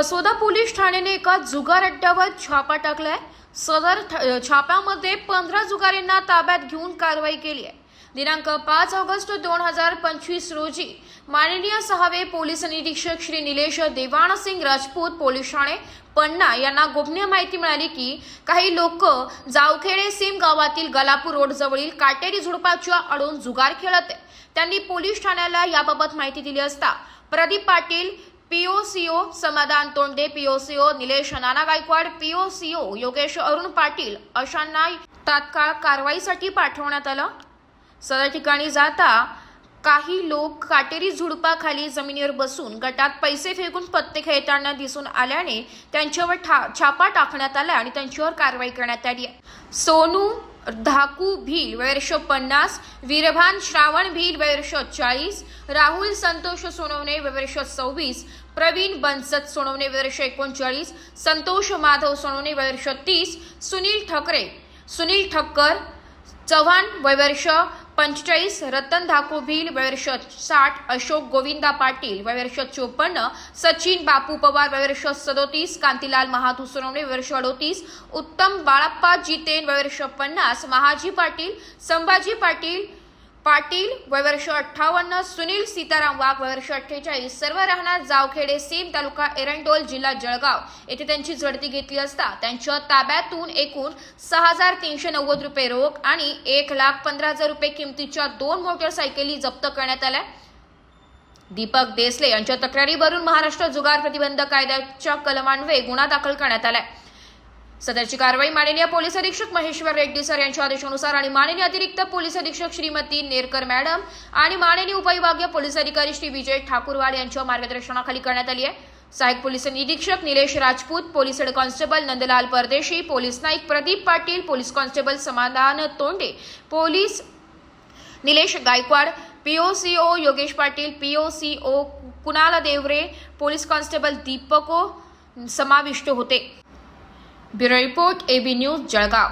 कसोदा police ठाण्याने एका जुगार अड्ड्यावर छापा टाकलाय। सदर छाप्यामध्ये 15 जुगारींना ताब्यात घेऊन कारवाई केली आहे। दिनांक 5 ऑगस्ट 2025 रोजी माननीय 6वे पोलीस निरीक्षक श्री निलेश देवाणसिंग राजपूत पोलीस ठाणे पन्ना यांना गोपनीय माहिती मिळाली की काही लोक जावखेडे सीम गावातील गलापूर रोड जवळील काटेरी झुडपाच्या आडून जुगार खेळत आहेत। त्यांनी पोलीस ठाण्याला याबाबत माहिती दिली असता प्रदीप पाटील, पीओसीओ समाधान तोंडे, पीओसीओ निलेश नाना गायकवाड, पीओसीओ योगेश अरुण पाटील अशांना तात्काळ कारवाईसाठी पाठवण्यात आलं। सदर ठिकाणी जाता काही लोक काटेरी झुडपाखाली जमिनीवर बसून गटात पैसे फेकून पत्ते खेळताना दिसून आल्याने त्यांच्यावर छापा टाकण्यात आला आणि त्यांच्यावर कारवाई करण्यात आली आहे। सोनू धाकू भील वर्ष 50, वीरभान श्रावण भील वर्ष 40, राहुल संतोष सोनवणे वर्ष 26, प्रवीण बंसत सोनवणे वर्ष 39, संतोष माधव सोनवणे वर्ष 30, सुनील ठक्कर चव्हाण वर्ष 45, रतन धाकू भील वर्ष 60, अशोक गोविंदा पाटील वर्ष 54, सचिन बापू पवार वर्ष 37, कांतीलाल महातू सोनवणे वर्ष 38, उत्तम बाळप्पा जितेन वर्ष 50, महाजी पाटील, संभाजी पाटील वर्ष 58, सुनील सीताराम वाघ वर्ष 48 सर्व राहणार जावखेडे सीम तालुका एरंडोल जिल्हा जळगाव येथे त्यांची झडती घेतली असता त्यांच्या ताब्यातून एकूण 6,390 रुपये रोख आणि 1,15,000 रुपये किमतीच्या 2 मोटरसायकली जप्त करण्यात आल्या। दीपक देसले यांच्या तक्रारीवरून महाराष्ट्र जुगार प्रतिबंध कायद्याच्या कलमान्वये गुन्हा दाखल करण्यात आला। सदरची कारवाई माननीय पोलीस अधीक्षक महेश्वर रेड्डी सर यांच्या आदेशानुसार आणि माननीय अतिरिक्त पोलीस अधीक्षक श्रीमती नेरकर मॅडम आणि माननीय उपविभागीय पोलीस अधिकारी श्री विजय ठाकूरवाड यांच्या मार्गदर्शनाखाली करण्यात आली आहे। सहाय्यक पोलीस निरीक्षक Nilesh Rajput, police head constable Nandlal Pardeshi, police Naik Pradeep Patil, police constable Samadhan Tonde, police Nilesh Gaikwad, पीओसीओ योगेश पाटील, पीओसीओ कुणाल देवरे, पोलीस कॉन्स्टेबल दीपको समाविष्ट होते। Bureau report AB news Jalgaon.